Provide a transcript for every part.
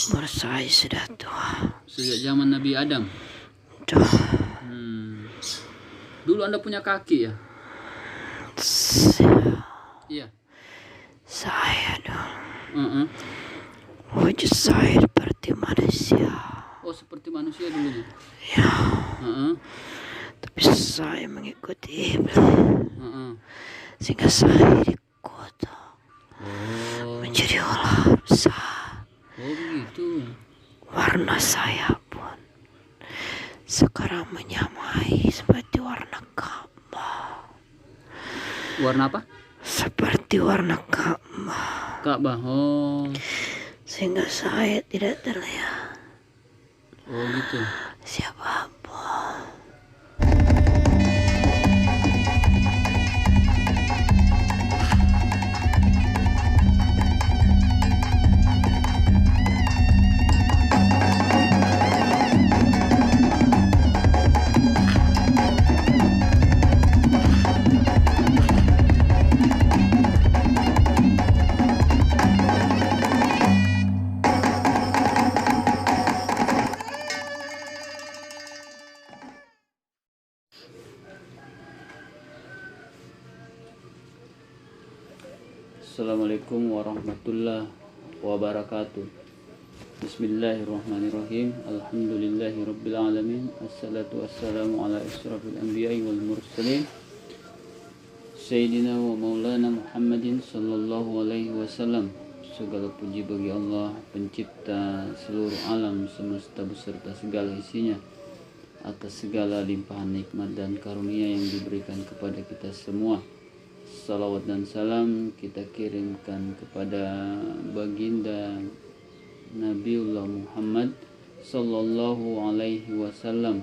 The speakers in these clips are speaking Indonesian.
Umur saya sudah tua. Sejak zaman Nabi Adam. Tuh, Dulu Anda punya kaki ya? Iya. saya dulu Uh-uh. wujud saya seperti manusia. Oh, seperti manusia dulunya. Ya, Uh-uh. tapi saya mengikuti iblis Uh-uh. sehingga saya dikutuk Oh. menjadi ular besar. Oh, begitu. Warna saya pun sekarang menyamai seperti warna Ka'bah. Warna apa? Seperti warna Ka'bah. Ka'bah. Oh. Sehingga saya tidak terlihat Oh, gitu. siapapun. Assalamualaikum warahmatullahi wabarakatuh. Bismillahirrahmanirrahim. Alhamdulillahi alamin. Assalatu wassalamu ala asyrafil anbiya'i wal mursalin Sayyidina wa maulana Muhammadin sallallahu alaihi wasallam. Segala puji bagi Allah, pencipta seluruh alam semesta beserta segala isinya, atas segala limpahan nikmat dan karunia yang diberikan kepada kita semua. Salawat dan salam kita kirimkan kepada baginda Nabiullah Muhammad sallallahu alaihi wasallam.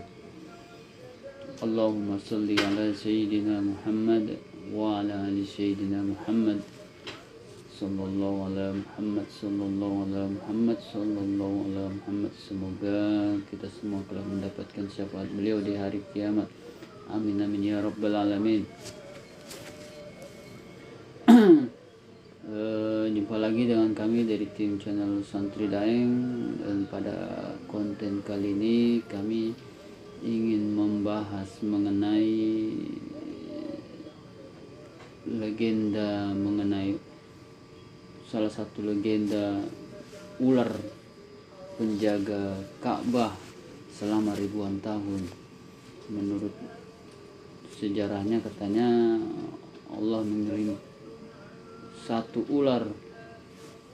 Allahumma salli ala Sayyidina Muhammad wa ala ali Sayyidina Muhammad sallallahu ala Muhammad sallallahu ala Muhammad sallallahu ala Muhammad. Semoga kita semua telah mendapatkan syafaat beliau di hari kiamat. Amin amin ya rabbal alamin. Jumpa lagi dengan kami dari tim channel Santri Daeng, dan pada konten kali ini kami ingin membahas mengenai legenda, mengenai salah satu legenda ular penjaga Ka'bah selama ribuan tahun. Menurut sejarahnya katanya Allah mengirim satu ular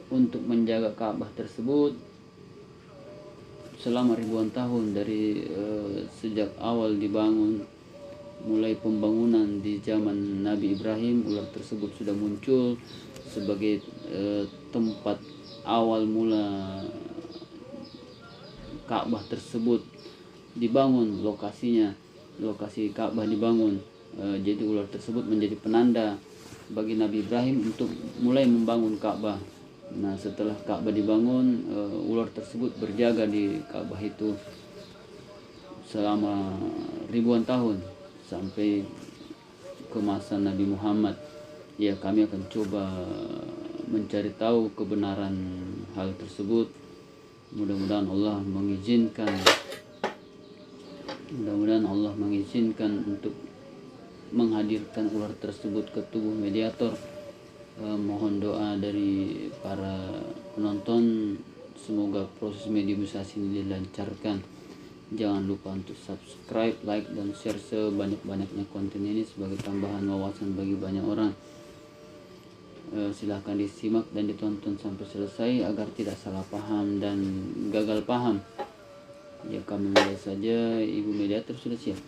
untuk menjaga Ka'bah tersebut selama ribuan tahun, dari sejak awal dibangun, mulai pembangunan di zaman Nabi Ibrahim. Ular tersebut sudah muncul sebagai tempat awal mula Ka'bah tersebut dibangun. Lokasi Ka'bah dibangun, jadi ular tersebut menjadi penanda bagi Nabi Ibrahim untuk mulai membangun Ka'bah. Nah, setelah Ka'bah dibangun, ular tersebut berjaga di Ka'bah itu selama ribuan tahun sampai ke masa Nabi Muhammad. Ya, kami akan coba mencari tahu kebenaran hal tersebut. Mudah-mudahan Allah mengizinkan untuk menghadirkan ular tersebut ke tubuh mediator. Mohon doa dari para penonton, semoga proses mediumisasi ini dilancarkan. Jangan lupa untuk subscribe, like, dan share sebanyak-banyaknya konten ini sebagai tambahan wawasan bagi banyak orang. Silahkan disimak dan ditonton sampai selesai agar tidak salah paham dan gagal paham. Ya, kami mulai saja. Ibu mediator sudah siap?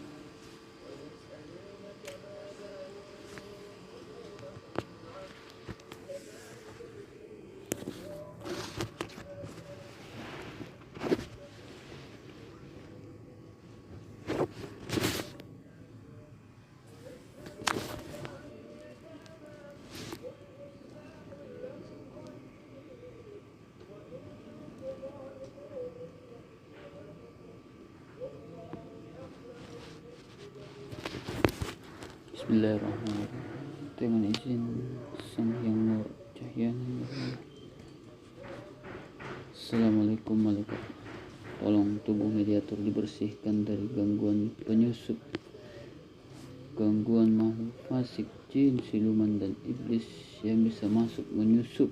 Bismillahirrahmanirrahim. Dengan izin Sang Hyang Nur Cahyana, Assalamualaikum malaikat. Tolong tubuh mediator dibersihkan dari gangguan penyusup, gangguan makhluk fasik, jin, siluman, dan iblis yang bisa masuk menyusup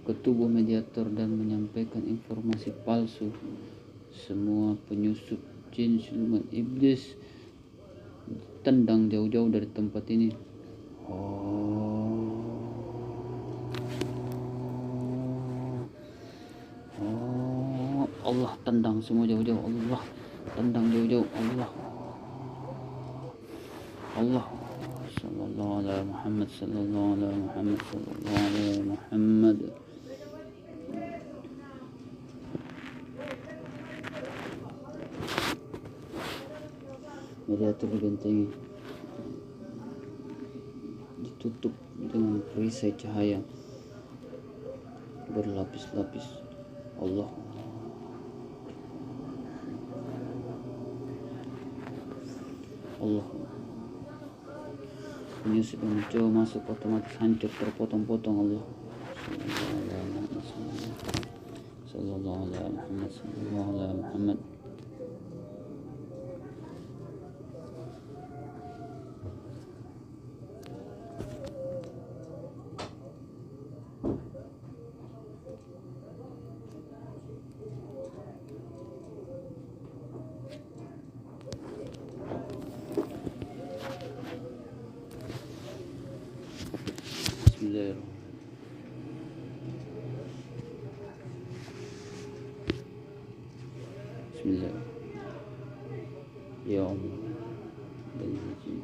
ke tubuh mediator dan menyampaikan informasi palsu. Semua penyusup, jin, siluman, iblis tendang jauh-jauh dari tempat ini. Allah tendang semua jauh-jauh. Allah tendang jauh-jauh. Allah sallallahu alaihi Muhammad sallallahu alaihi Muhammad sallallahu alaihi Muhammad. Mediator dibentengi, ditutup dengan perisai cahaya berlapis-lapis. Allah penyusup yang mencoba masuk otomatis hancur terpotong-potong. Allah sallallahu alaihi Muhammad sallallahu alaihi Muhammad. Bismillah. Ya Allah, dan izin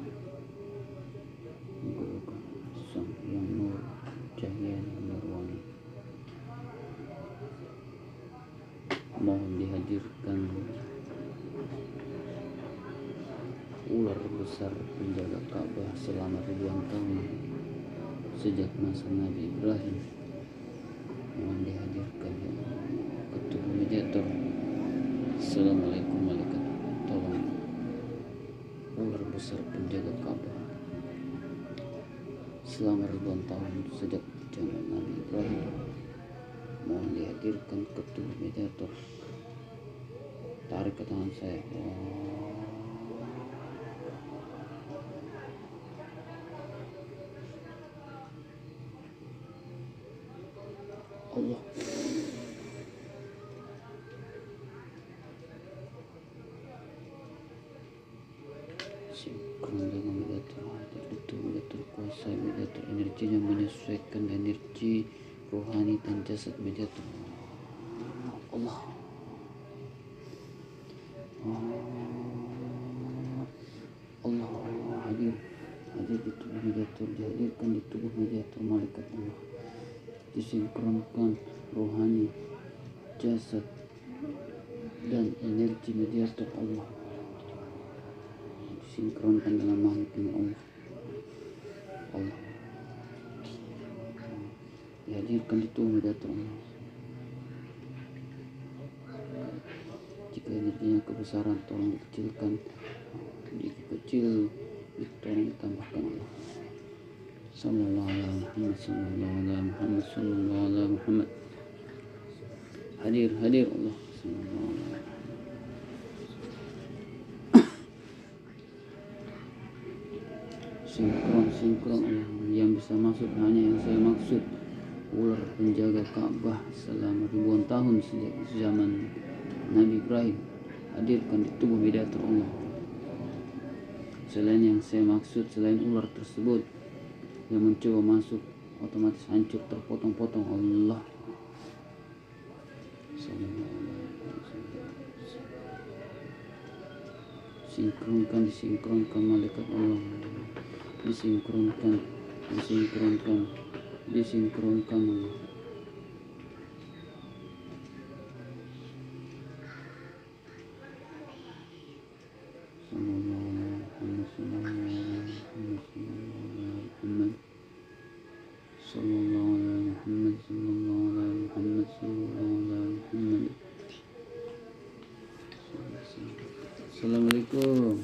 Engkau sang yang nur cahaya nurwani, mohon dihadirkan ular besar penjaga Ka'bah selama ribuan tahun sejak masa Nabi Ibrahim. Mohon dihadirkan ya ketua mediator. Assalamualaikum malaikat. Tolong ular besar penjaga Ka'bah selama ribuan tahun sejak zaman Nabi Ibrahim. Mohon dihadirkan ketua mediator. Tarik ke tangan saya. Allah. Sinkron dengan mediator, itu mediator kuasa, mediator energinya menyesuaikan energi rohani dan jasad mediator. Allah. Allah hadir di tubuh mediator, dihadirkan di tubuh mediator malaikat Allah. Disinkronkan rohani, jasad, dan energi mediator Allah. Disinkronkan dengan makhluknya Allah. Dihadirkan di tubuh mediator Allah. Jika energinya kebesaran, tolong dikecilkan. Jika kecil, tolong ditambahkan Allah. Sallallahu alaihi Muhammad sallallahu alaihi Muhammad sallallahu alaihi Muhammad. Hadir Allah sallallahu alaihi. Sinkron Allah. Yang bisa masuk hanya yang saya maksud, ular penjaga Ka'bah selama ribuan tahun sejak zaman Nabi Ibrahim. Hadirkan di tubuh mediator Allah. Selain yang saya maksud, selain ular tersebut yang mencoba masuk, otomatis hancur terpotong-potong. Allah disinkronkan malaikat Allah. Disinkronkan Allah. Assalamualaikum.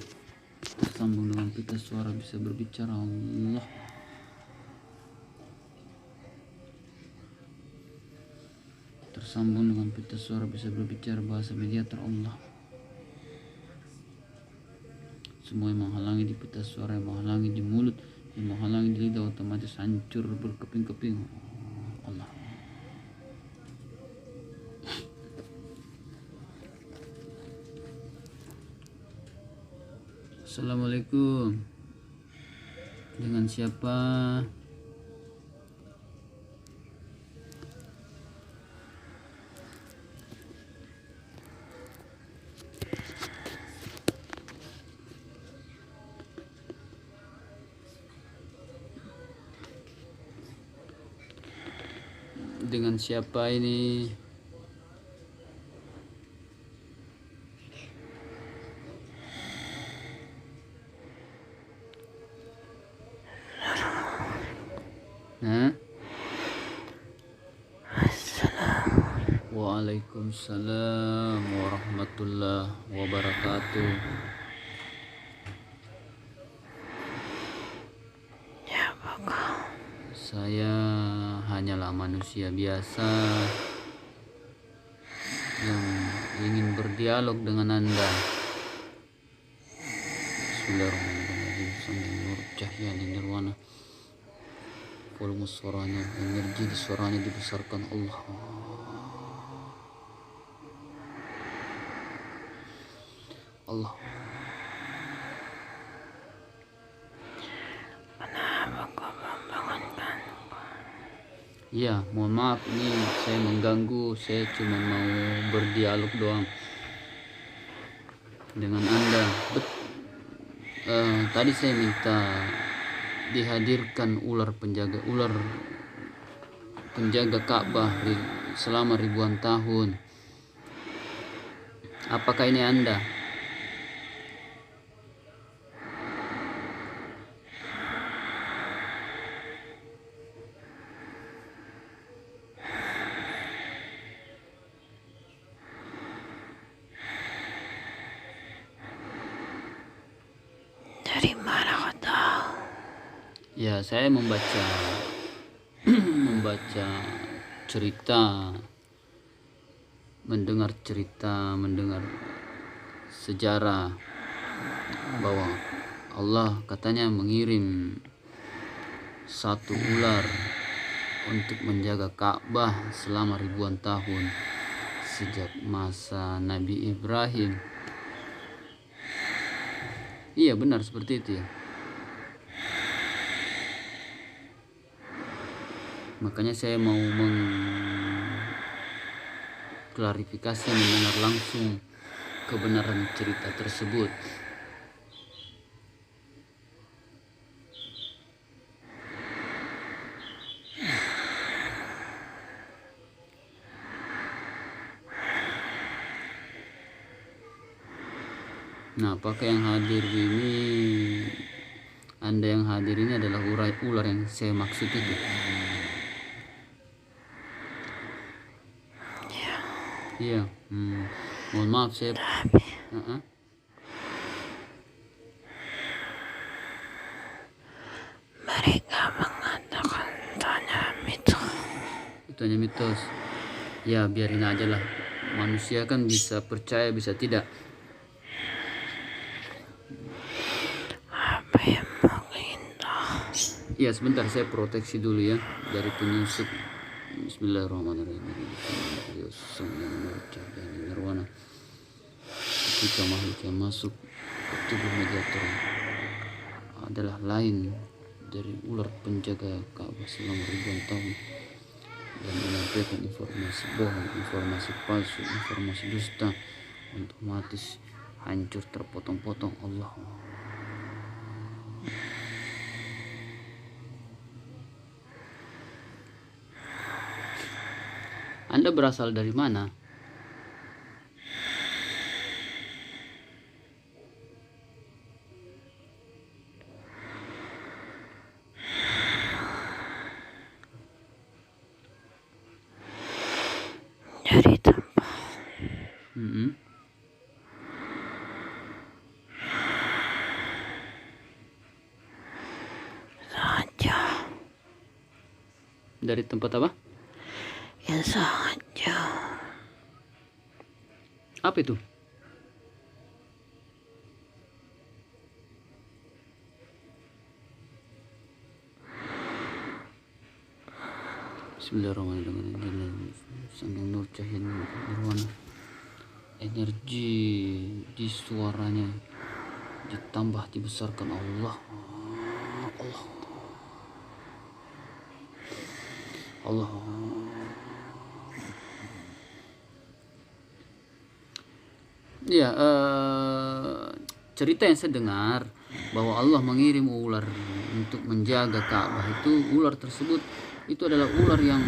Tersambung dengan pita suara bisa berbicara. Allah. tersambung dengan pita suara bisa berbicara bahasa mediator Allah. Semua yang menghalangi di pita suara, yang menghalangi di mulut, yang menghalangi di lidah otomatis hancur berkeping-keping. Allah. Assalamualaikum. Dengan siapa? Dengan siapa ini? Hah? Waalaikumsalam warahmatullahi wabarakatuh. Siapa kau? Saya hanyalah manusia biasa yang ingin berdialog dengan Anda. Bismillahirrahmanirrahim. Sambil nur cahaya di nirwana. Volume suaranya, energi di suaranya dibesarkan Allah. Allah. Kenapa kau membangunkan? Ya, mohon maaf ini saya mengganggu. Saya cuma mau berdialog doang dengan Anda. Tadi saya minta dihadirkan ular penjaga Ka'bah selama ribuan tahun. Apakah ini Anda? Dari mana kau tahu? Ya, saya membaca cerita, mendengar sejarah bahwa Allah katanya mengirim satu ular untuk menjaga Ka'bah selama ribuan tahun sejak masa Nabi Ibrahim. Iya, benar seperti itu ya. Makanya saya mau mengklarifikasi, mendengar langsung kebenaran cerita tersebut. Nah, apakah yang hadir ini, Anda yang hadir ini adalah ular yang saya maksud itu? Iya. Mohon maaf saya. Mereka mengatakan itu hanya mitos. Ya, biarin aja lah. Manusia kan bisa percaya, bisa tidak. Apa yang mau kita? Ya, sebentar saya proteksi dulu ya dari penyusup. Bismillahirrahmanirrahim. Nirwana. Ketika makhluk yang masuk ke tubuh mediator adalah lain dari ular penjaga Ka'bah selama ribuan tahun dan menyampaikan informasi bohong, informasi palsu, informasi dusta, otomatis hancur terpotong-potong. Allah. Anda berasal dari mana? Dari tempat saja Dari tempat apa? yang sangat Apa itu? Bismillahirrahmanirrahim. Sangking nur cahaya nirwana. Energi di suaranya ditambah dibesarkan Allah. Allah. Ya, cerita yang saya dengar bahwa Allah mengirim ular untuk menjaga Ka'bah. Itu ular tersebut itu adalah ular yang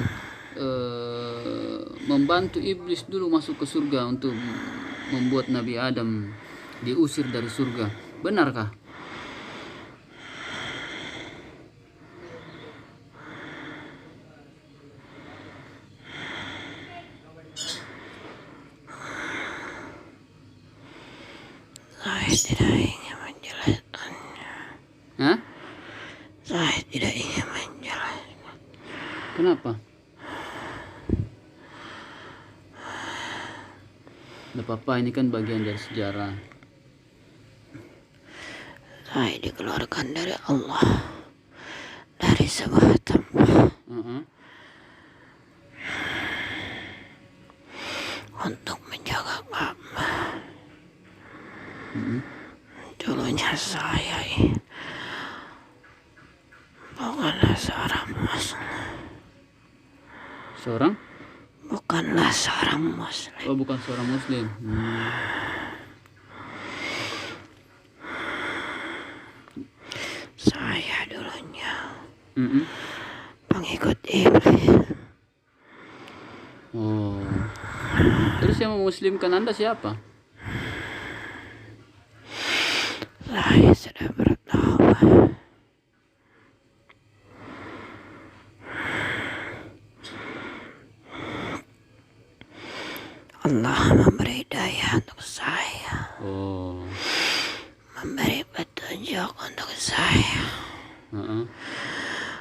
membantu iblis dulu masuk ke surga untuk membuat Nabi Adam diusir dari surga. Benarkah? Saya tidak ingin menjelaskannya. Hah? Saya tidak ingin menjelaskan. Kenapa? Tidak apa-apa, ini kan bagian dari sejarah. Saya dikeluarkan dari Allah, dari sebuah tempat untuk menjaga Ka'bah. Dulunya saya bukanlah seorang muslim. Seorang? Bukanlah seorang muslim. Oh, bukan seorang muslim. Saya dulunya pengikut iblis. Oh. Terus yang memuslimkan Anda siapa? Saya sudah bertaubat. Allah memberi daya untuk saya, Oh. memberi petunjuk untuk saya,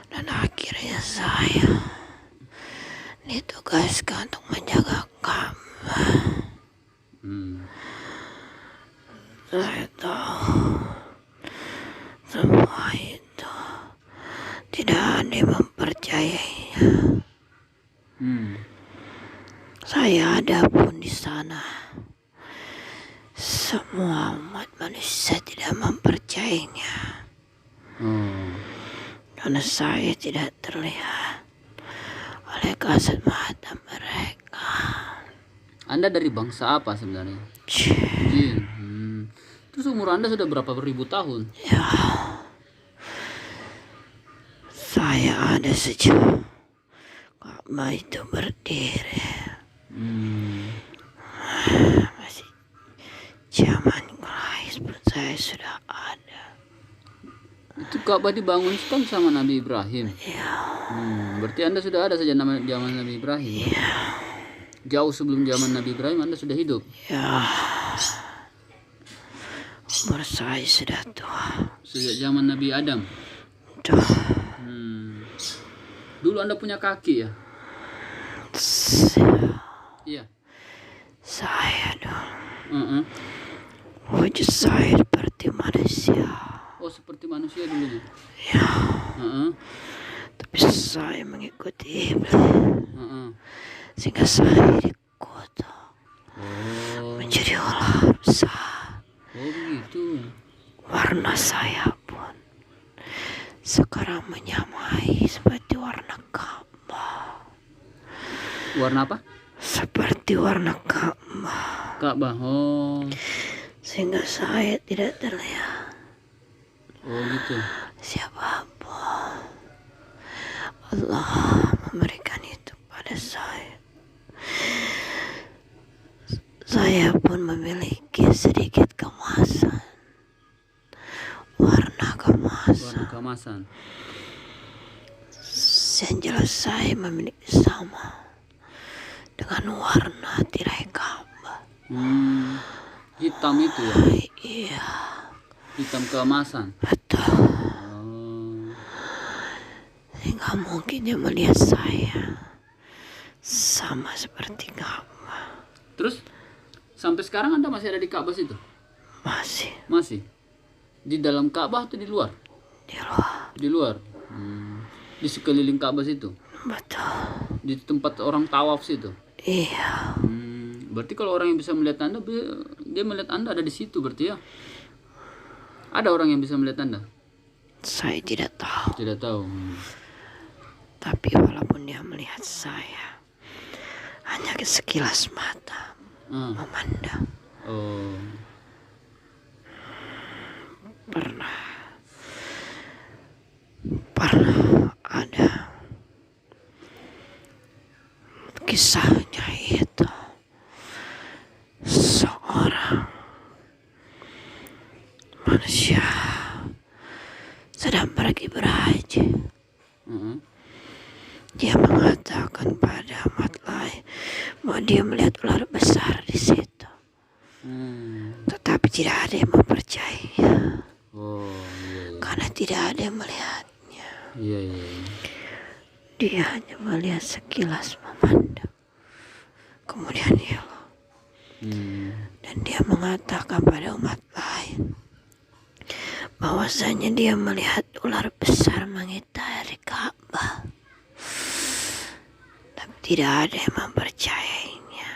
dan akhirnya saya ditugaskan untuk menjaga Ka'bah. Saya tahu semua itu tidak ada yang mempercayainya. Saya ada pun di sana, semua umat manusia tidak mempercayainya. Karena saya tidak terlihat oleh kasat mata mereka. Anda dari bangsa apa sebenarnya? Jin. Terus umur Anda sudah berapa ribu tahun? Ya, saya ada sejak Ka'bah itu berdiri. Masih zaman Quraisy pun saya sudah ada. Itu Ka'bah dibangun kan sama Nabi Ibrahim. Ya. Berarti Anda sudah ada sejak zaman Nabi Ibrahim. Ya. Jauh sebelum zaman Nabi Ibrahim Anda sudah hidup. Ya. Umur saya sudah tua. Sejak zaman Nabi Adam. Tua. Dulu Anda punya kaki ya? Iya. Saya dulu. Wujud saya seperti manusia. Oh, seperti manusia dulunya. Ya. Tapi saya mengikuti iblis. Sehingga saya dikutuk. Menjadi ular besar. Oh, begitu. Warna saya pun sekarang menyamai seperti warna Ka'bah. Warna apa? Seperti warna Ka'bah. Ka'bah. Oh. Sehingga saya tidak terlihat. Oh, gitu. Siapapun. Allah memberikan itu pada saya. Saya pun memiliki sedikit kemasan. Warna kemasan. Yang jelas saya memiliki sama dengan warna tirai Ka'bah. Hitam itu ya? Iya. Hitam keemasan. Betul. Oh. Sehingga mungkin dia melihat saya sama seperti Ka'bah. Terus sampai sekarang Anda masih ada di Ka'bah situ? Masih Masih. Di dalam Ka'bah atau di luar? di luar. Di luar. Di sekeliling Ka'bah situ. Betul. Di tempat orang tawaf situ. Iya. Berarti kalau orang yang bisa melihat Anda, dia melihat Anda ada di situ berarti ya? Ada orang yang bisa melihat Anda? Saya tidak tahu. Tidak tahu. Tapi walaupun dia melihat saya, hanya sekilas mata memandang. Oh. Pernah ada kisahnya itu, seorang manusia sedang pergi berhaji. Dia mengatakan pada umat lain bahwa dia melihat ular besar di situ. Tetapi tidak ada yang mempercayainya. Karena tidak ada yang melihatnya. Dia hanya melihat sekilas memandang. Kemudian hilang. Dan dia mengatakan pada umat lain bahwasanya dia melihat ular besar mengitari Ka'bah. Tapi tidak ada yang mempercayainya.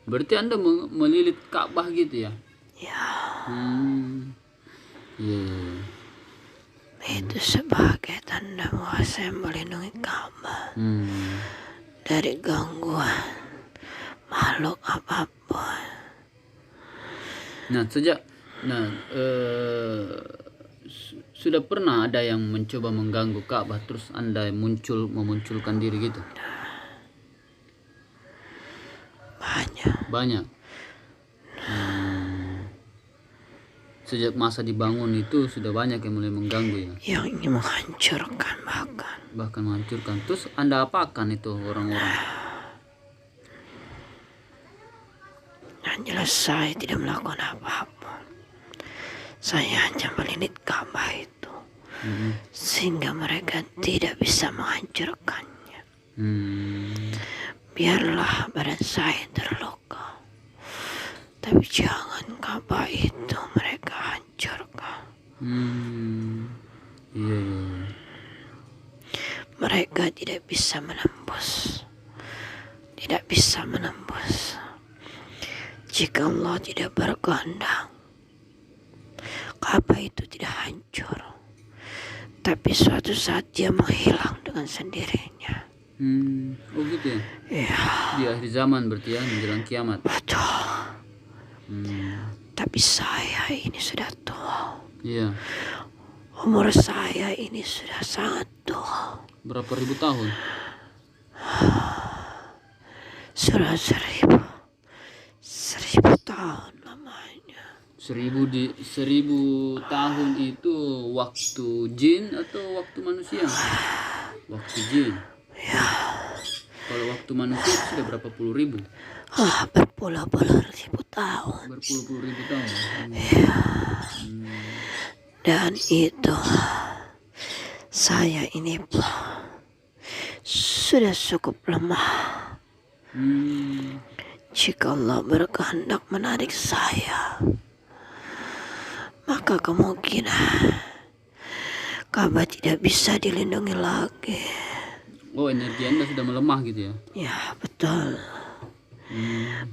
Berarti Anda melilit Ka'bah gitu ya? Ya. Itu sebagai tanda bahwa saya melindungi Ka'bah dari gangguan makhluk apapun. Sudah pernah ada yang mencoba mengganggu Ka'bah terus Anda memunculkan diri gitu? Banyak. Sejak masa dibangun itu sudah banyak yang mulai mengganggu ya? Yang ingin menghancurkan bahkan menghancurkan. Terus Anda apakan itu orang-orang? Yang jelas saya tidak melakukan apa-apa. Saya hanya melilit Ka'bah itu sehingga mereka tidak bisa menghancurkannya. Biarlah badan saya terluka, tapi jangan Ka'bah itu mereka hancurkan. Mereka tidak bisa menembus. Jika Allah tidak berkehendak, Ka'bah itu tidak hancur. Tapi suatu saat dia menghilang dengan sendirinya. Oh gitu ya? Iya. Di akhir zaman berarti ya, menjelang kiamat. Betul. Tapi saya ini sudah tua. Iya. Umur saya ini sudah sangat tua. Berapa ribu tahun? Sudah 1000 tahun lamanya. 1000 tahun itu waktu jin atau waktu manusia? Waktu jin. Ya. Kalau waktu manusia itu sudah berapa puluh ribu? Berpuluh-puluh ribu tahun. Berpuluh-puluh ribu tahun. Ya. Dan itu saya ini sudah cukup lemah. Jika Allah berkehendak menarik saya, maka kemungkinan Ka'bah tidak bisa dilindungi lagi. Oh, energi Anda sudah melemah gitu ya? Ya, betul.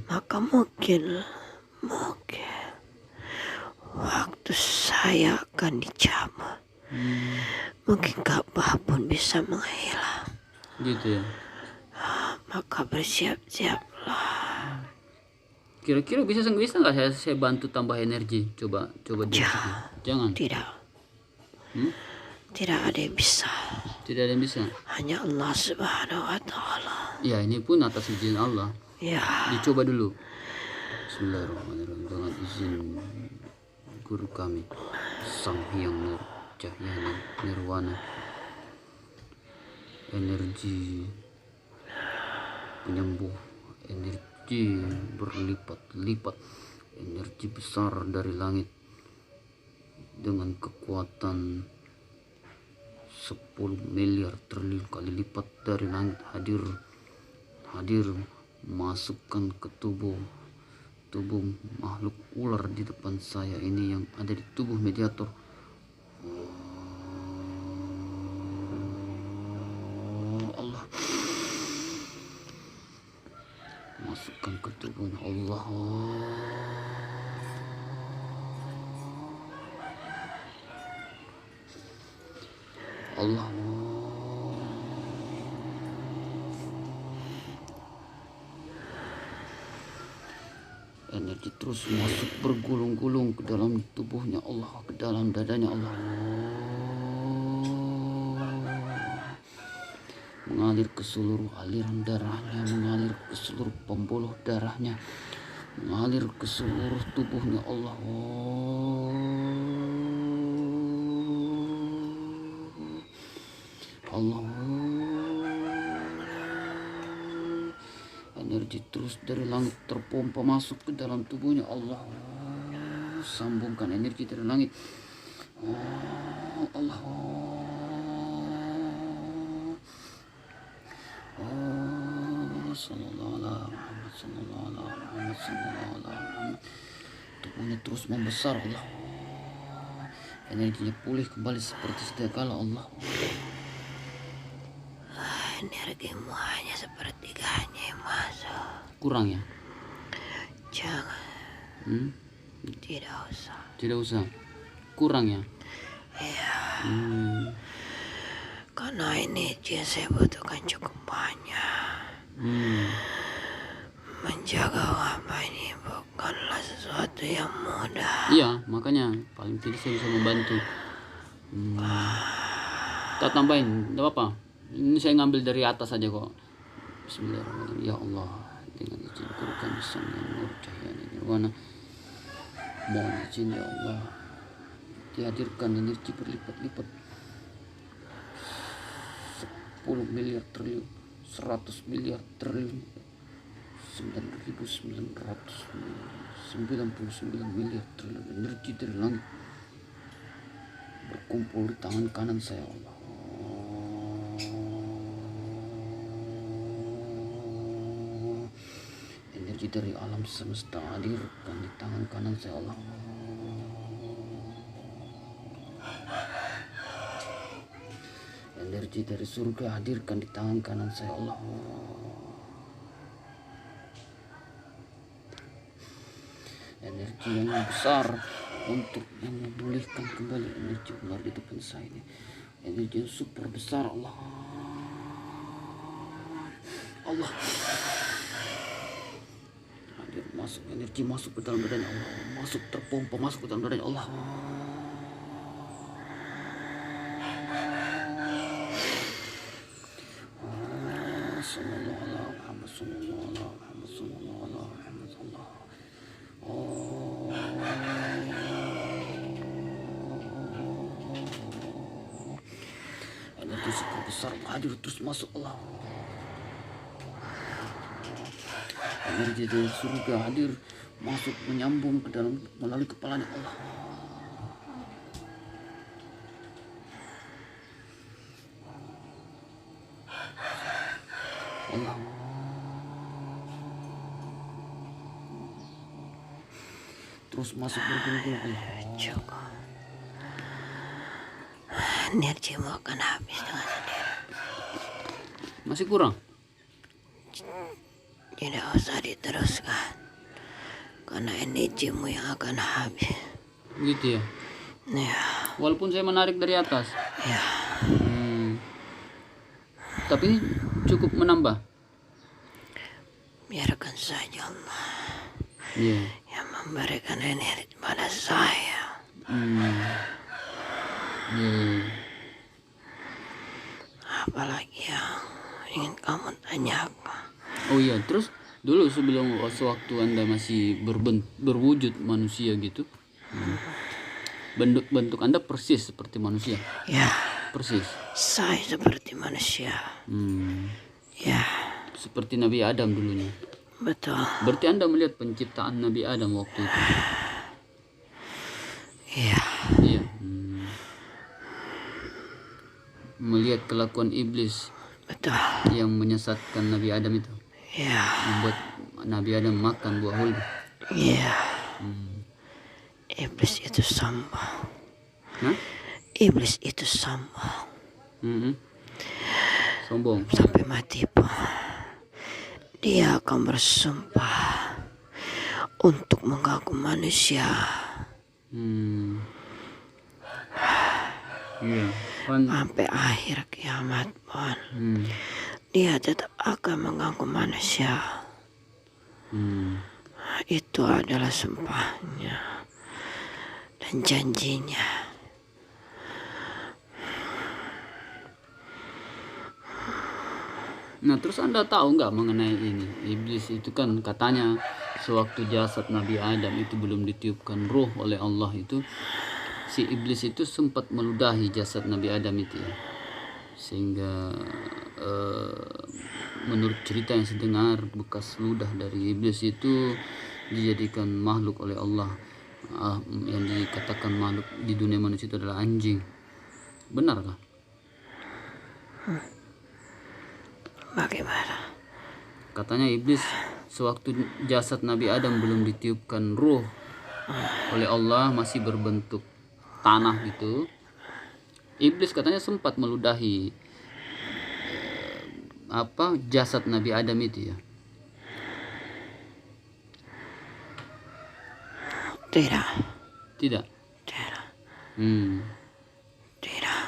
Maka mungkin waktu saya akan dicabut, mungkin Ka'bah pun bisa menghilang. Gitu ya? Maka bersiap-siaplah. Kira-kira bisa nggak saya bantu tambah energi? Coba Jangan. Tidak. Tidak ada yang bisa. Tidak ada yang bisa. Hanya Allah Subhanahu wa Ta'ala. Ya, ini pun atas izin Allah. Ya. Dicoba dulu. Bismillahirrahmanirrahim. Dengan izin guru kami, Sang Hyang Nur Cahyana Nirwana. Energi penyembuh, energi berlipat-lipat, energi besar dari langit dengan kekuatan 10 miliar triliun kali lipat dari langit hadir hadir masukkan ke tubuh makhluk ular di depan saya ini yang ada di tubuh mediator. Allah, masukkan ke tubuhnya. Allah, Allah, energi terus masuk bergulung-gulung ke dalam tubuhnya Allah, ke dalam dadanya Allah, mengalir ke seluruh aliran darahnya, mengalir ke seluruh pembuluh darahnya, mengalir ke seluruh tubuhnya Allah. Allah, energi terus dari langit terpompa masuk ke dalam tubuhnya Allah. Sambungkan energi dari langit. Allah, sallallahu alaihi Muhammad, sallallahu alaihi Muhammad, sallallahu alaihi Muhammad. Tubuhnya terus membesar Allah. Energinya pulih kembali seperti sedia kala Allah. Energimu hanya sepertiganya yang masuk. Kurang ya? Jangan. Tidak Tidak usah. usah. Kurang ya? Ya, Hmm. karena ini yang saya butuhkan cukup banyak. Menjaga wabah ini bukanlah sesuatu yang mudah. Iya, makanya paling tidak saya bisa membantu. Tak tambahin, tidak apa-apa. Ini saya ngambil dari atas saja kok. Bismillahirrahmanirrahim. Ya Allah, dengan izin guru kami sang yang nur cahaya nirwana, mohon izin ya Allah, dihadirkan energi berlipat-lipat 10 miliar triliun, 100 miliar triliun, 9.999 miliar triliun energi dari langit berkumpul di tangan kanan saya Allah. Energi dari alam semesta hadirkan di tangan kanan saya Allah. Energi dari surga hadirkan di tangan kanan saya Allah. Energi yang besar untuk yang memulihkan kembali energi ular di depan saya ini. Energi yang super besar Allah. Allah. Hadir masuk, energi masuk ke dalam badan Allah. Masuk terpompa masuk ke dalam badan Allah. Sallallahu alaihi Muhammad, sallallahu alaihi Muhammad, sallallahu alaihi Muhammad, sallallahu. Energi super besar hadir terus masuk Allah. Energi dari surga hadir masuk menyambung ke dalam melalui kepalanya Allah. Allah. Terus masuk bergulung-gulung Allah. Cukup. Energimu akan habis dengan sendiri. Masih kurang? Tidak usah diteruskan. Karena energimu yang akan habis. Gitu ya. Ya, Walaupun saya menarik dari atas. ya. Tapi ini cukup menambah. Biarkan saja Allah Iya. yang memberikan energi pada saya. Iya. Apalagi yang ingin kamu tanyakan. Oh iya, terus dulu sebelum sewaktu Anda masih berwujud manusia gitu, bentuk Anda persis seperti manusia. Ya, Persis. saya seperti manusia. Ya, Seperti Nabi Adam dulunya. betul. Berarti Anda melihat penciptaan Nabi Adam waktu itu. Ya, Iya. Melihat kelakuan iblis betul. yang menyesatkan Nabi Adam itu. Ya, membuat Nabi Adam makan buah hul. ya. Hmm. Iblis itu sombong. Hah? Iblis itu sombong. Mm-mm. Sombong. Sampai mati pun dia akan bersumpah untuk mengganggu manusia. Iya. Kan. Sampai akhir kiamat pun dia tetap akan mengganggu manusia. Itu adalah sumpahnya dan janjinya. Nah, terus Anda tahu nggak mengenai ini? Iblis itu kan katanya sewaktu jasad Nabi Adam itu belum ditiupkan ruh oleh Allah itu, si iblis itu sempat meludahi jasad Nabi Adam itu ya. Sehingga menurut cerita yang saya dengar, bekas ludah dari iblis itu dijadikan makhluk oleh Allah. Yang dikatakan makhluk di dunia manusia itu adalah anjing. Benarkah? Bagaimana? Katanya iblis sewaktu jasad Nabi Adam belum ditiupkan ruh oleh Allah, masih berbentuk tanah gitu. Iblis katanya sempat meludahi jasad Nabi Adam itu ya. Tidak. Tidak. Tidak. Tidak.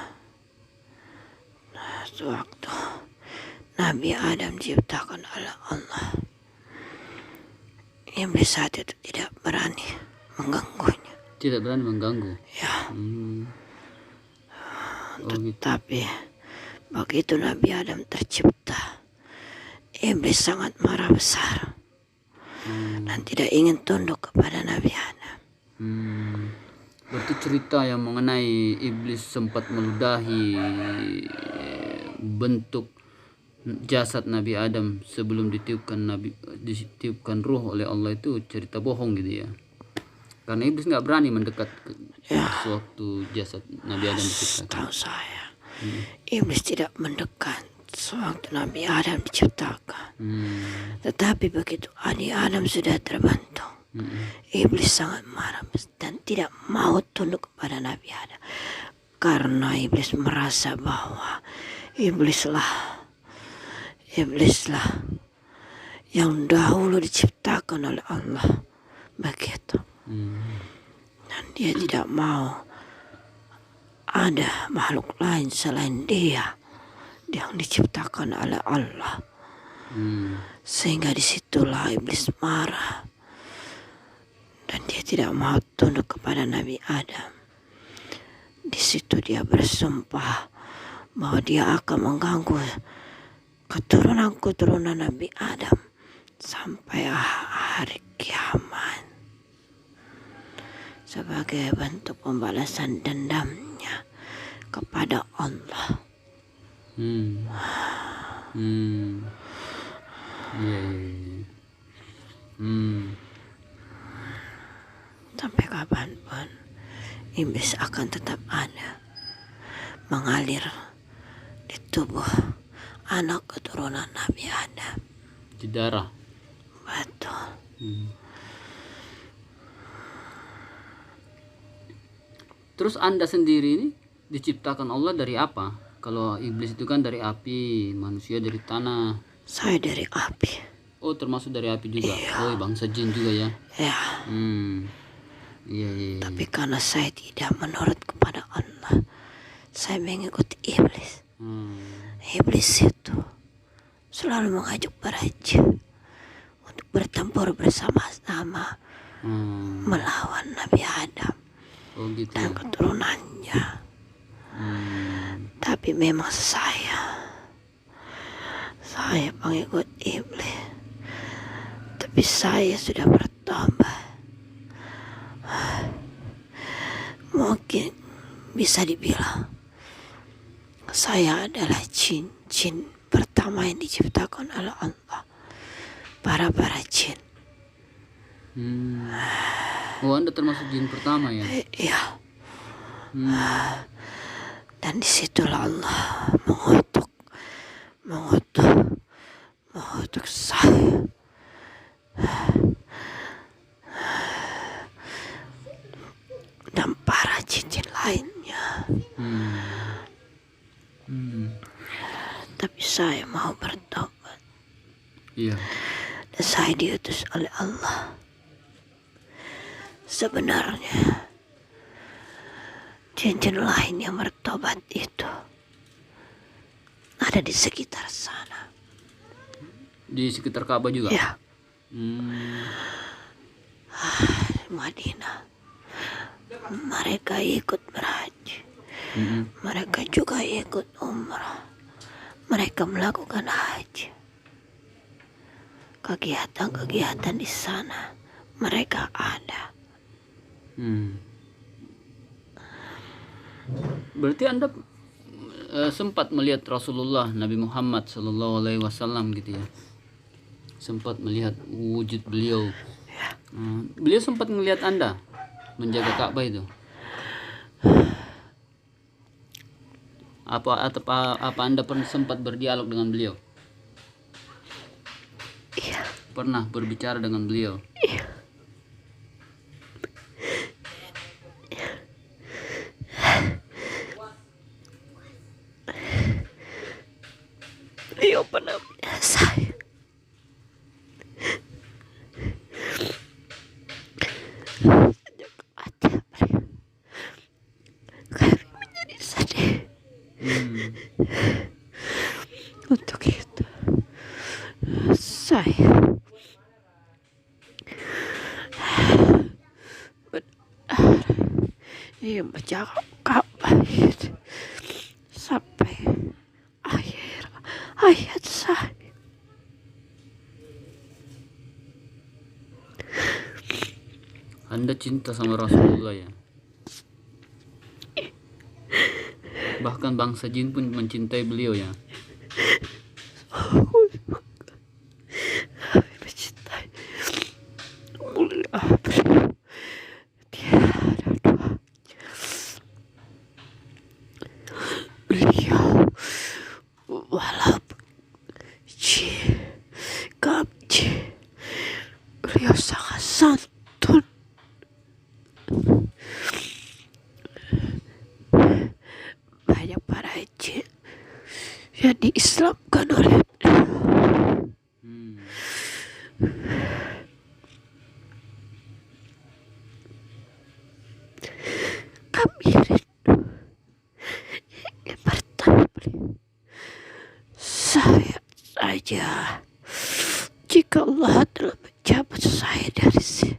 Nah, sewaktu Nabi Adam diciptakan oleh Allah, iblis saat itu tidak berani mengganggunya. Tidak berani mengganggu. Ya. Oh, gitu. Tapi begitu Nabi Adam tercipta, iblis sangat marah besar dan tidak ingin tunduk kepada Nabi Adam. Berarti cerita yang mengenai iblis sempat meludahi bentuk jasad Nabi Adam sebelum ditiupkan ruh oleh Allah itu cerita bohong gitu ya. Karena iblis nggak berani mendekat sewaktu jasad Nabi Adam diciptakan. Tahu saya, iblis tidak mendekat sewaktu Nabi Adam diciptakan. Tetapi begitu Nabi Adam sudah terbentuk, iblis sangat marah dan tidak mau tunduk kepada Nabi Adam. Karena iblis merasa bahwa iblislah yang dahulu diciptakan oleh Allah. Begitu. Dan dia tidak mau ada makhluk lain selain dia yang diciptakan oleh Allah. Sehingga disitulah iblis marah dan dia tidak mau tunduk kepada Nabi Adam. Di situ dia bersumpah bahwa dia akan mengganggu keturunan Nabi Adam sampai hari kiamat sebagai bentuk pembalasan dendamnya kepada Allah. Sampai kapanpun iblis akan tetap ada, mengalir di tubuh anak keturunan Nabi Adam. Di darah. Betul. Terus Anda sendiri ini diciptakan Allah dari apa? Kalau iblis itu kan dari api, manusia dari tanah. Saya dari api. Oh, termasuk dari api juga. Iya. Oh, bangsa jin juga ya. Ya. Iya. Tapi karena saya tidak menurut kepada Allah, saya mengikuti iblis. Iblis itu selalu mengajak para jin untuk bertempur bersama-sama melawan Nabi Adam dan keturunannya. Tapi memang saya pengikut iblis. Tapi saya sudah bertobat. Mungkin bisa dibilang saya adalah jin pertama yang diciptakan oleh Allah. Para jin. Oh, Anda termasuk jin pertama ya? Iya. Dan disitulah Allah mengutuk untuk saya dan para cincin lainnya. Tapi saya mau bertobat. Iya. Dan saya diutus oleh Allah. Sebenarnya cincin lain yang bertobat itu ada di sekitar sana. Di sekitar Ka'bah juga? Ya, Madinah. Mereka ikut berhaji. Mereka juga ikut umrah. Mereka melakukan haji. Kegiatan-kegiatan di sana mereka ada. Berarti Anda sempat melihat Rasulullah Nabi Muhammad Sallallahu Alaihi Wasallam gitu ya? Sempat melihat wujud beliau. Beliau sempat melihat Anda menjaga Ka'bah itu. Apa Anda pernah sempat berdialog dengan beliau? Iya. Pernah berbicara dengan beliau? Iya. Beliau pernah melihat saya. Sejak kematian beliau, kami menjadi sedih. Untuk itu saya ingin menjaga Ka'bah itu sampai akhir hayat saya. Anda cinta sama Rasulullah ya? Bahkan bangsa jin pun mencintai beliau ya? Kami mencintai mulia beliau. Tiada dua. Beliau walaupun kabji, beliau sangat santun. Banyak para jin yang diislamkan oleh beliau. Kami rindu ingin bertemu beliau. Saya saja, jika Allah telah mencabut saya dari sini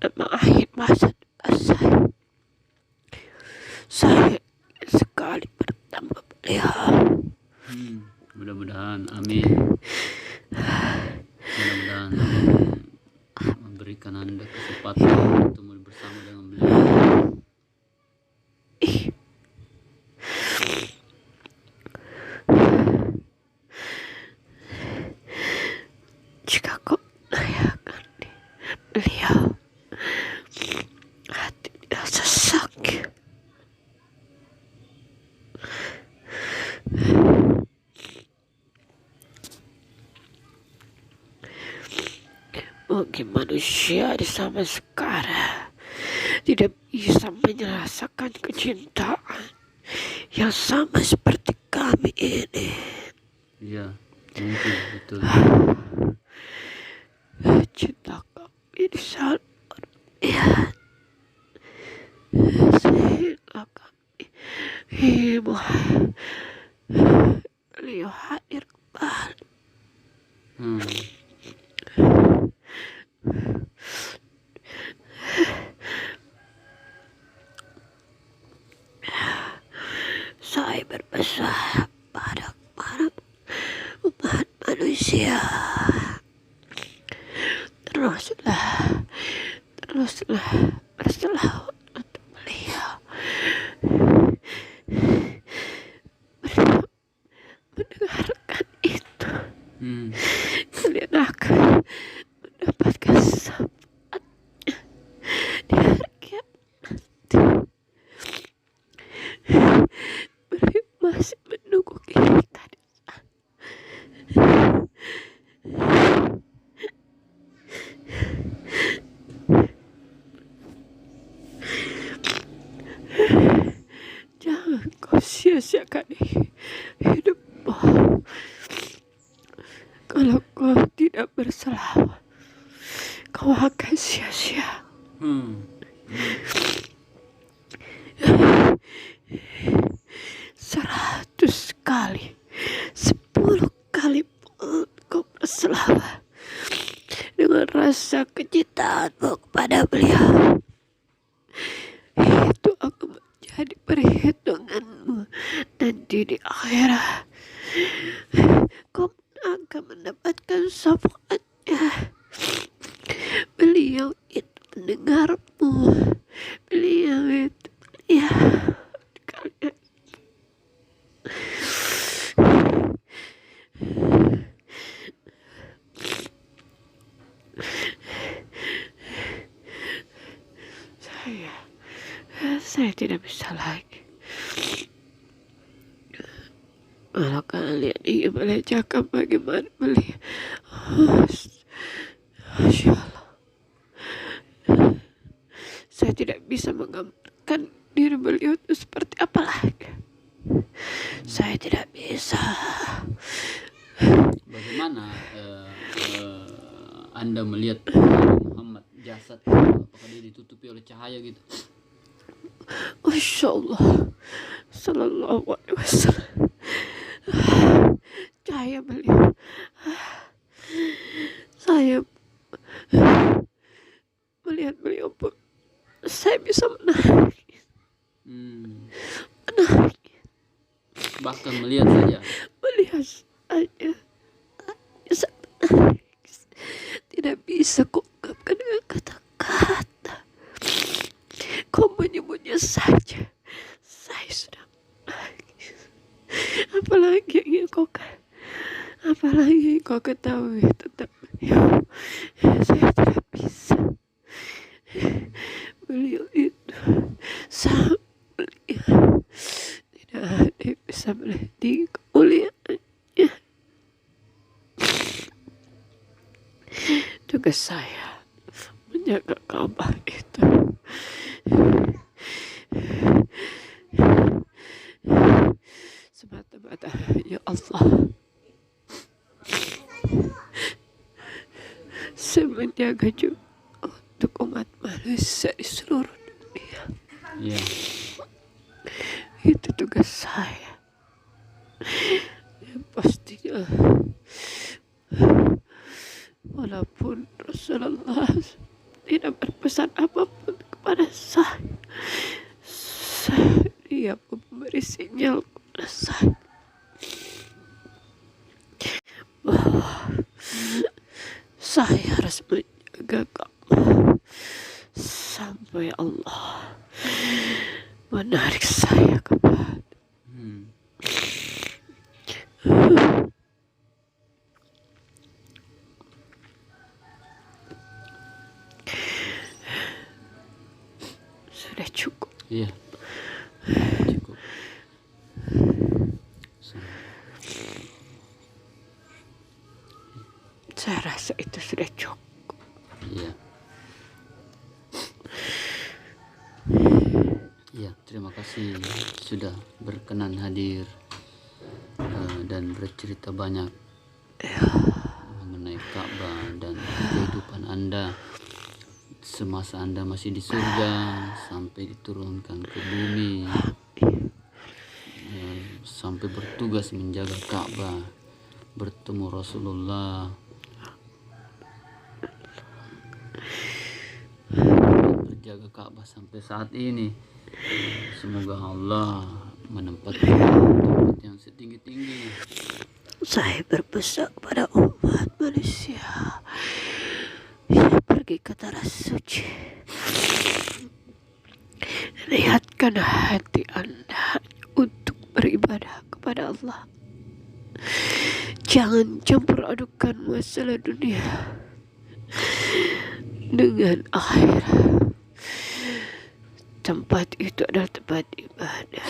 dan mengakhiri masa tugas saya ingin sekali bertemu beliau. Mudah-mudahan, amin. Mudah-mudahan Allah memberikan Anda kesempatan bertemu bersama dengan beliau. Jika kau menanyakan beliau, hati dirasa sakit. Mungkin manusia di zaman sekarang tidak bisa menyelesaikan kecintaan yang sama seperti kami ini. Iya, mungkin betul. Cinta kami di sana ya, sehingga kami ingin beliau hadir kembali. Saya berpesan pada para umat manusia, teruslah berselawat untuk beliau. Beliau mendengarkan itu, kalian akan mendapatkan syafaatnya di hari kiamat nanti. Beliau masih menunggu kita di sana. akan hidupmu. Kalau kau tidak berselawat, kau akan sia-sia. 100 kali, 10 kali pun kau berselawat dengan rasa kecintaanmu kepada beliau, itu akan menjadi perhitunganmu nanti di akhirat. Kau akan mendapatkan syafaatnya. Beliau itu mendengarmu, beliau itu melihat kalian. Saya tidak bisa lagi. Kalau kalian ingin melecehkan bagaimana beliau, Masya Allah, saya tidak bisa menggambarkan diri beliau itu seperti apa lagi. Saya tidak bisa. Bagaimana Anda melihat Muhammad jasad, apakah dia ditutupi oleh cahaya gitu? Masya Allah, Sallallahu Alaihi Wasallam, cahaya beliau, saya melihat beliau pun saya bisa menangis. Bahkan melihat saja bisa menangis. Tidak bisa kuungkapkan dengan kata-kata. Kau menyebutnya saja, saya sudah menangis. Apalagi yang kau ketahui tentang beliau, saya tidak bisa. Beliau itu sangat mulia, tidak ada yang bisa melihat kemuliaannya. Tugas saya menjaga Ka'bah itu. Semata-mata ya Allah, saya menjaga juga untuk umat manusia di seluruh dunia. Itu tugas saya. Yang pastinya, walaupun Rasulullah tidak berpesan apapun kepada saya, dia pun memberi sinyal kepada saya bahwa saya harus menjaga kamu sampai Allah menarik saya kepada sudah cukup. Iya, cukup. Saya rasa itu sudah cukup. Iya. Iya, terima kasih sudah berkenan hadir dan bercerita banyak mengenai Ka'bah dan kehidupan Anda semasa Anda masih di surga sampai diturunkan ke bumi, sampai bertugas menjaga Ka'bah, bertemu Rasulullah, berjaga Ka'bah sampai saat ini. Semoga Allah menempatkan tempat yang setinggi-tinggi. Saya berpesan kepada umat manusia yang pergi ke tanah suci, niatkan hati Anda untuk beribadah kepada Allah. Jangan campur adukan masalah dunia dengan akhirat. Tempat itu adalah tempat ibadah.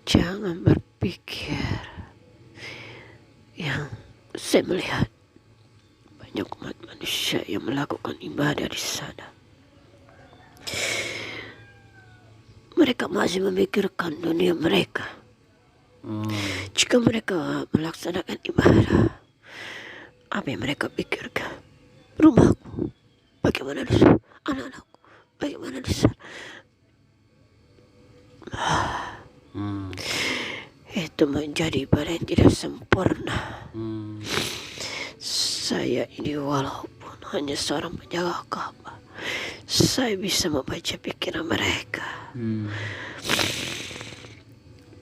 Jangan berpikir yang saya melihat banyak umat manusia yang melakukan ibadah di sana. mereka masih memikirkan dunia mereka. Jika mereka melaksanakan ibadah, apa yang mereka pikirkan? Rumahku, bagaimana di sana? Anak-anakku, bagaimana di sana? Itu menjadi ibadah yang tidak sempurna. Saya ini walaupun hanya seorang penjaga Ka'bah, saya bisa membaca pikiran mereka.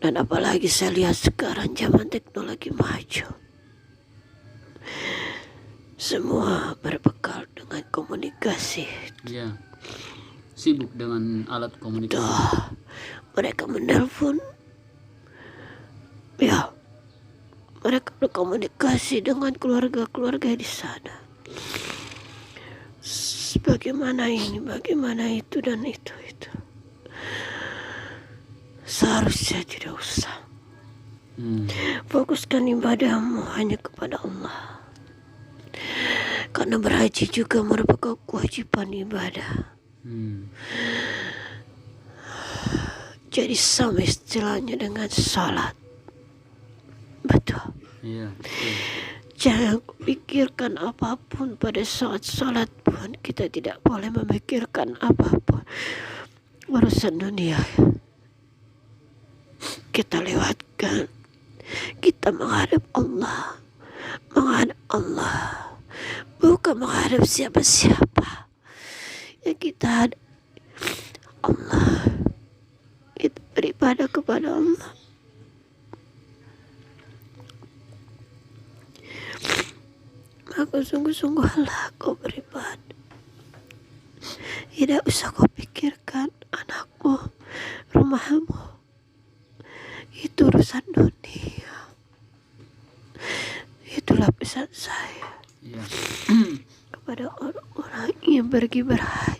Dan apalagi saya lihat sekarang zaman teknologi maju. Semua berbekal dengan komunikasi. Ya, sibuk dengan alat komunikasi. Mereka menelpon. Ya, mereka berkomunikasi dengan keluarga-keluarga di sana. Bagaimana ini, bagaimana itu, dan itu. Seharusnya tidak usah. Fokuskan ibadahmu hanya kepada Allah. Karena berhaji juga merupakan kewajiban ibadah. Jadi sama istilahnya dengan salat. Betul. Iya. Jangan pikirkan apapun pada saat salat pun. Kita tidak boleh memikirkan apapun. Urusan dunia kita lewatkan. Kita menghadap Allah. Menghadap Allah. Bukan menghadap siapa-siapa. Ya, kita hadap Allah. Kita beribadah kepada Allah. Maka sungguh-sungguhlah kau beribadah. Tidak usah kau pikirkan anakmu, rumahmu. Itu urusan dunia. Itulah pesan saya. Iya. Kepada orang-orang yang pergi berhaji.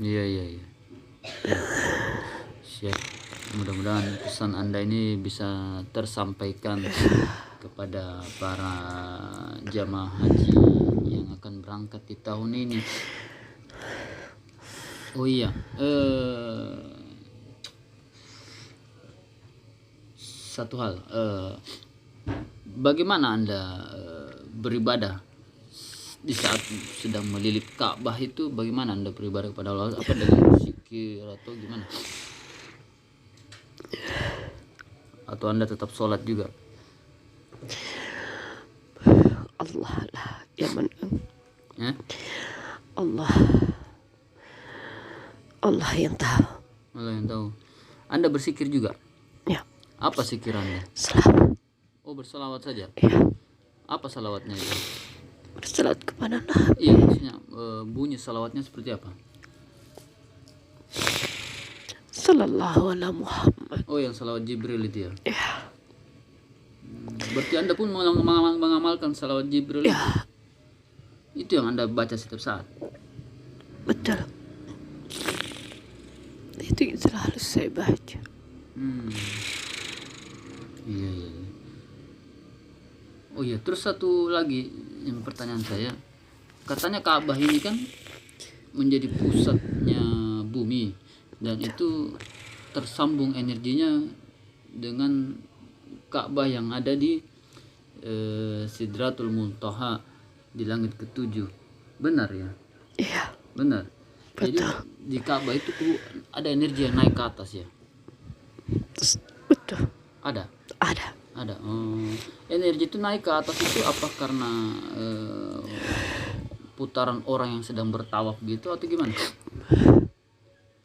Iya. Siap. Mudah-mudahan pesan Anda ini bisa tersampaikan kepada para jamaah haji yang akan berangkat di tahun ini. Oh iya, satu hal, bagaimana Anda beribadah di saat sedang melilit Ka'bah itu? Bagaimana Anda beribadah kepada Allah? Apa dengan zikir atau gimana? Atau Anda tetap sholat juga? Allah lah yang menang. Ya? Allah yang tahu. Allah yang tahu. Anda bersikir juga? Ya. Apa sikir Anda? Selawat. Oh, berselawat saja? Ya. Apa salawatnya itu? Bersalat kepada Nabi. Iya, maksudnya bunyi salawatnya seperti apa? Sallallahu alaihi Muhammad. Oh, yang salawat Jibril itu ya? Ya. Berarti Anda pun mengamalkan salawat Jibril Ya. itu yang Anda baca setiap saat? Betul. Itu yang selalu saya baca. Iya. Oh iya, terus satu lagi yang pertanyaan saya, katanya Ka'bah ini kan menjadi pusatnya bumi dan itu tersambung energinya dengan Ka'bah yang ada di Sidratul Muntaha di langit ketujuh. Benar ya? Iya. Benar. Betul. Jadi di Ka'bah itu ada energi yang naik ke atas ya? Betul. Ada. Energi itu naik ke atas itu apa karena putaran orang yang sedang bertawaf gitu atau gimana?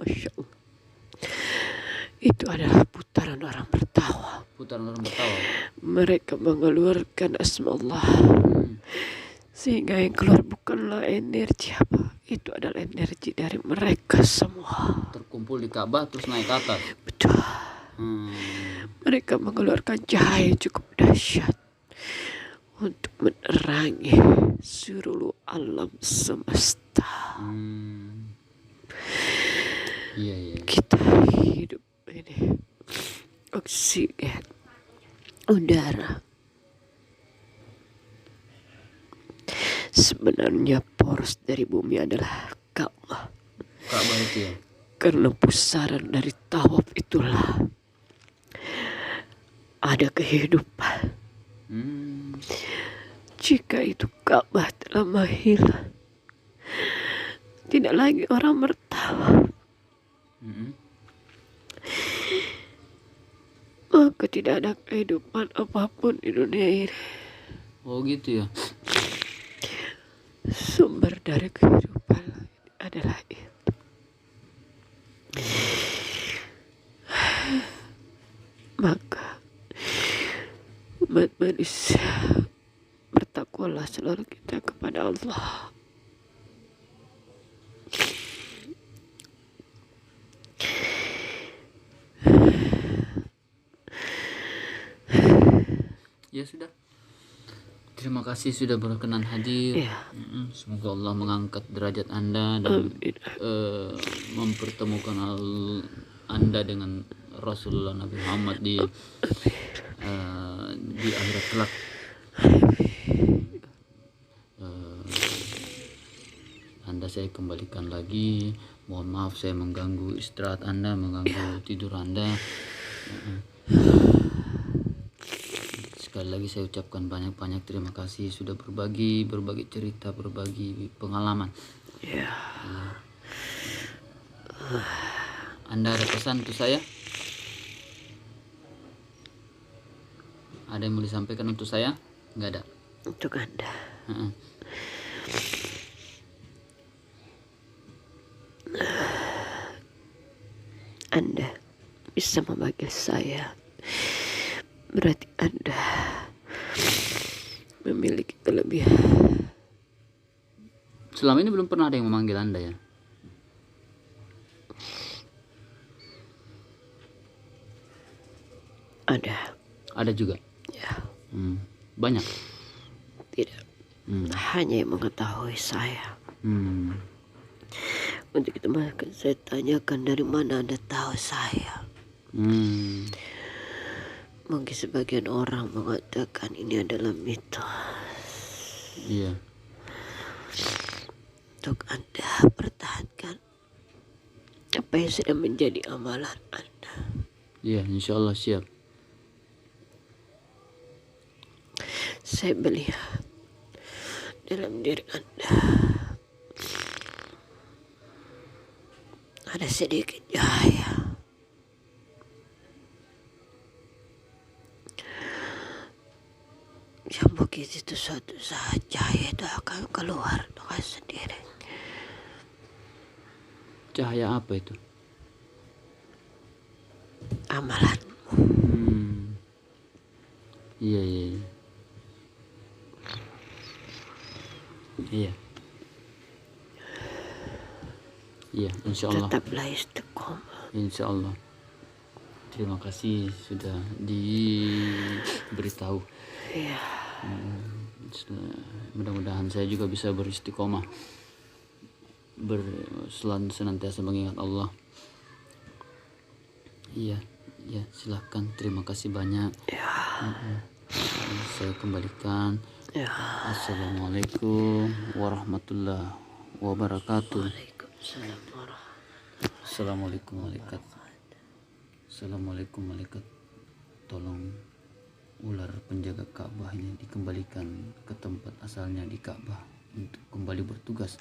Masya Allah. Itu adalah putaran orang bertawaf. Mereka mengeluarkan asma Allah. Sehingga yang keluar bukanlah energi apa. Itu adalah energi dari mereka semua. Terkumpul di Ka'bah terus naik ke atas. Betul. Mereka mengeluarkan cahaya cukup dahsyat untuk menerangi seluruh alam semesta. Iya. Kita hidup ini oksigen, udara. Sebenarnya poros dari bumi adalah Ka'bah. Ka'bah itu ya. Karena pusaran dari tawaf itulah ada kehidupan. Jika itu Ka'bah telah menghilang, tidak lagi orang bertawaf, maka tidak ada kehidupan apapun di dunia ini. Oh gitu ya. Sumber dari kehidupan adalah itu. Maka umat manusia, bertakwalah selalu kita kepada Allah. Ya sudah. Terima kasih sudah berkenan hadir. Ya. Semoga Allah mengangkat derajat Anda dan Amin. mempertemukan Anda dengan Rasulullah Nabi Muhammad di akhirat kelak. Anda saya kembalikan lagi. Mohon maaf saya mengganggu istirahat Anda, mengganggu tidur Anda. Sekali lagi saya ucapkan banyak-banyak terima kasih sudah berbagi cerita, berbagi pengalaman. Ya. Anda ada pesan untuk saya? Ada yang mau disampaikan untuk saya? Enggak ada. Untuk Anda. Anda bisa memanggil saya, berarti Anda memiliki kelebihan. Selama ini belum pernah ada yang memanggil Anda ya? Ada juga? Ya. Banyak? Tidak. Hanya yang mengetahui saya. Untuk itu maka saya tanyakan, dari mana Anda tahu saya? Mungkin sebagian orang mengatakan ini adalah mitos. Iya. Untuk Anda pertahankan apa yang sudah menjadi amalan Anda. Iya, insya Allah siap. Saya melihat dalam diri Anda ada sedikit cahaya. Yang begitu itu suatu saat cahaya itu akan keluar dengan sendiri. Cahaya apa itu? Amalanmu. Iya. Iya, insya Allah. Tetaplah istiqomah. Insya Allah. Terima kasih sudah diberitahu. Iya. Mudah-mudahan saya juga bisa beristiqomah, senantiasa mengingat Allah. Iya, silakan. Terima kasih banyak. Ya. Saya kembalikan. Ya. Assalamualaikum warahmatullahi wabarakatuh. Waalaikumsalam warahmatullahi. Assalamualaikum malaikat. Tolong ular penjaga Ka'bah ini dikembalikan ke tempat asalnya di Ka'bah untuk kembali bertugas.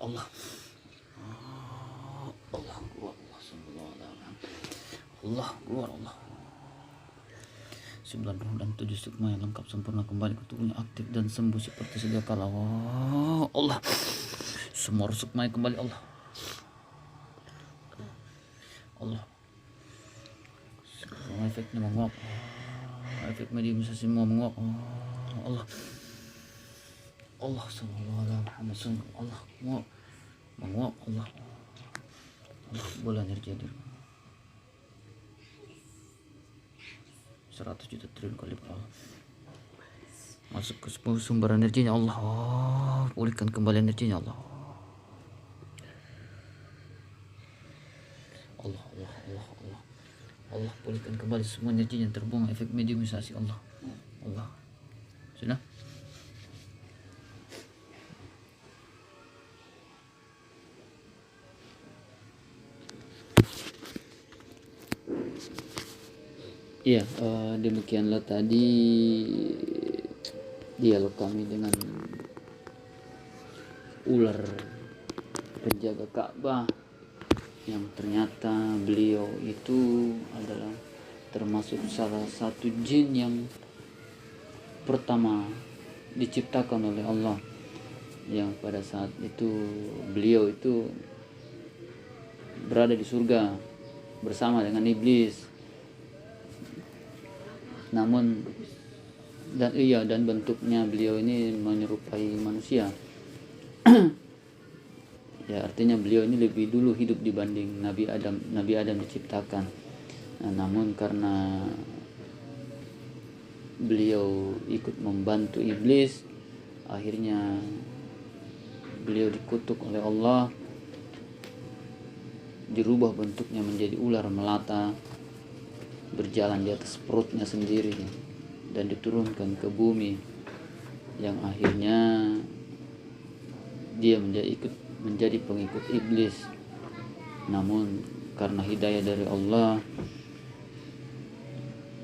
Allah. Allah keluar. Allah keluar. Allah. 9 roh dan 7 sukma yang lengkap sempurna kembali ke tubuhnya, aktif dan sembuh seperti sedia kala. Allah. Semua roh sukma kembali. Allah. Semua efeknya menguap. Efek mediumisasi semua menguap. Allah. Sallallahu alaihi wasallam. Allah menguap. Allah. Bola energi hadir. 100 juta triliun kali Allah. Masuk ke sumber energinya Allah. Pulihkan kembali energinya Allah. Allah pulihkan kembali semua energinya yang terbuang efek mediumisasi Allah. Sudah? Iya, demikianlah tadi dialog kami dengan ular penjaga Ka'bah yang ternyata beliau itu adalah termasuk salah satu jin yang pertama diciptakan oleh Allah, yang pada saat itu beliau itu berada di surga bersama dengan iblis. Namun dan bentuknya beliau ini menyerupai manusia. Ya, artinya beliau ini lebih dulu hidup dibanding Nabi Adam. Nabi Adam diciptakan. Namun karena beliau ikut membantu iblis, akhirnya beliau dikutuk oleh Allah, dirubah bentuknya menjadi ular melata, berjalan di atas perutnya sendiri dan diturunkan ke bumi, yang akhirnya dia menjadi pengikut iblis. Namun karena hidayah dari Allah,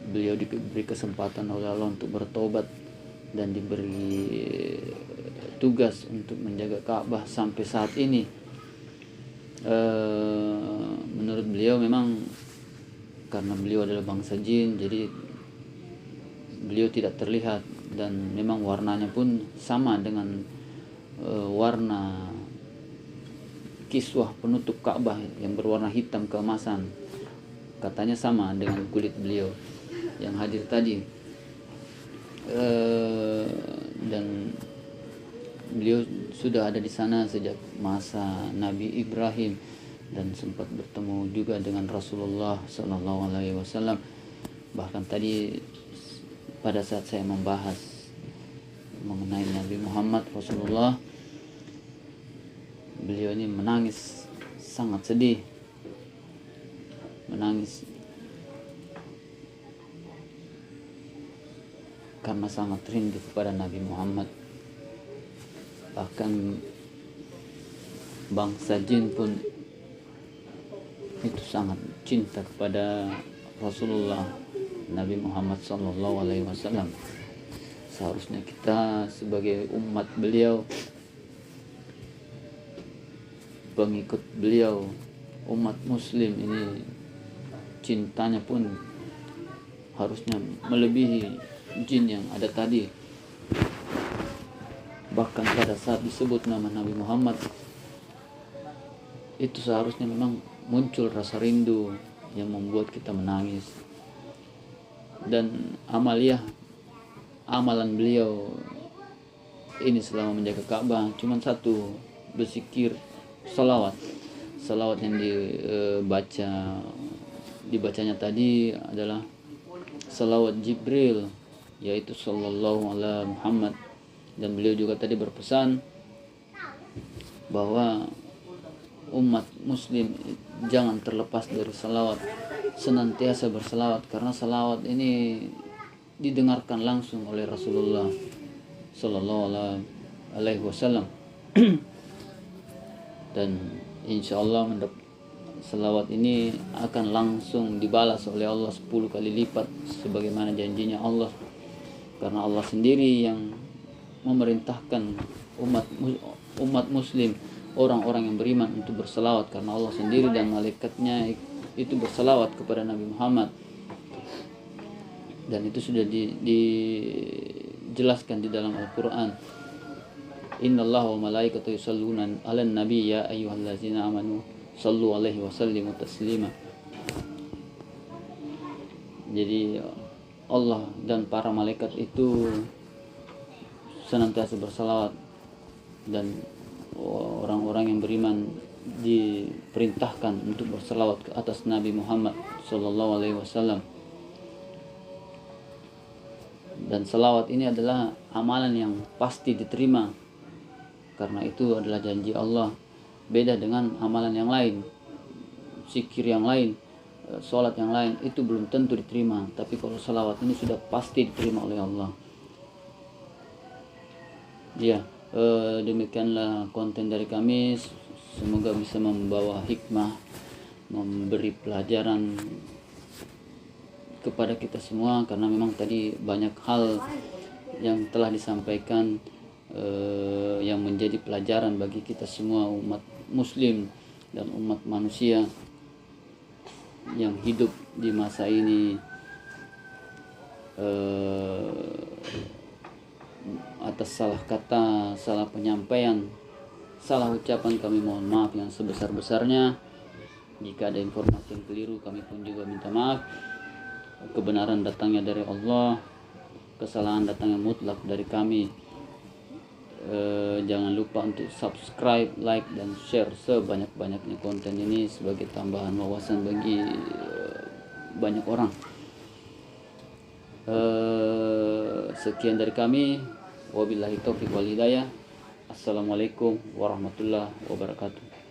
beliau diberi kesempatan oleh Allah untuk bertobat dan diberi tugas untuk menjaga Ka'bah sampai saat ini. Menurut beliau memang karena beliau adalah bangsa jin, jadi beliau tidak terlihat, dan memang warnanya pun sama dengan warna kiswah penutup Ka'bah yang berwarna hitam keemasan. Katanya sama dengan kulit beliau yang hadir tadi. Dan beliau sudah ada di sana sejak masa Nabi Ibrahim dan sempat bertemu juga dengan Rasulullah SAW. Bahkan tadi pada saat saya membahas mengenai Nabi Muhammad Rasulullah, beliau ini menangis, sangat sedih, menangis karena sangat rindu kepada Nabi Muhammad. Bahkan bangsa jin pun itu sangat cinta kepada Rasulullah Nabi Muhammad SAW. Seharusnya kita sebagai umat beliau, pengikut beliau, umat muslim ini, cintanya pun harusnya melebihi jin yang ada tadi. Bahkan pada saat disebut nama Nabi Muhammad, itu seharusnya memang muncul rasa rindu yang membuat kita menangis. Dan amalan beliau ini selama menjaga Ka'bah cuma satu, berzikir, salawat yang dibacanya tadi adalah salawat Jibril, yaitu sallallahu alaihi Muhammad. Dan beliau juga tadi berpesan bahwa umat muslim jangan terlepas dari salawat, senantiasa bersalawat, karena salawat ini didengarkan langsung oleh Rasulullah sallallahu alaihi wasallam. Dan insya Allah salawat ini akan langsung dibalas oleh Allah 10 kali lipat sebagaimana janjinya Allah, karena Allah sendiri yang memerintahkan umat muslim, orang-orang yang beriman, untuk bersalawat, karena Allah sendiri dan malaikatnya itu bersalawat kepada Nabi Muhammad. Dan itu sudah dijelaskan di dalam Al-Quran. Innallaha wa malaikatahu yusholluna 'alan nabi ya ayyuhallazina amanu shallu 'alaihi wa sallimu taslima. Jadi Allah dan para malaikat itu senantiasa bersalawat, dan orang-orang yang beriman diperintahkan untuk bersalawat ke atas Nabi Muhammad sallallahu alaihi wasallam. Dan salawat ini adalah amalan yang pasti diterima, karena itu adalah janji Allah. Beda dengan amalan yang lain, zikir yang lain, sholat yang lain, itu belum tentu diterima. Tapi kalau salawat ini sudah pasti diterima oleh Allah. Ya, demikianlah konten dari kami. Semoga bisa membawa hikmah, memberi pelajaran kepada kita semua, karena memang tadi banyak hal yang telah disampaikan yang menjadi pelajaran bagi kita semua umat muslim dan umat manusia yang hidup di masa ini. Atas salah kata, salah penyampaian, salah ucapan kami mohon maaf yang sebesar-besarnya. Jika ada informasi yang keliru kami pun juga minta maaf. Kebenaran datangnya dari Allah, kesalahan datangnya mutlak dari kami. Jangan lupa untuk subscribe, like, dan share sebanyak-banyaknya konten ini sebagai tambahan wawasan bagi banyak orang. Sekian dari kami. Wabillahi taufiq wal hidayah. Assalamualaikum warahmatullahi wabarakatuh.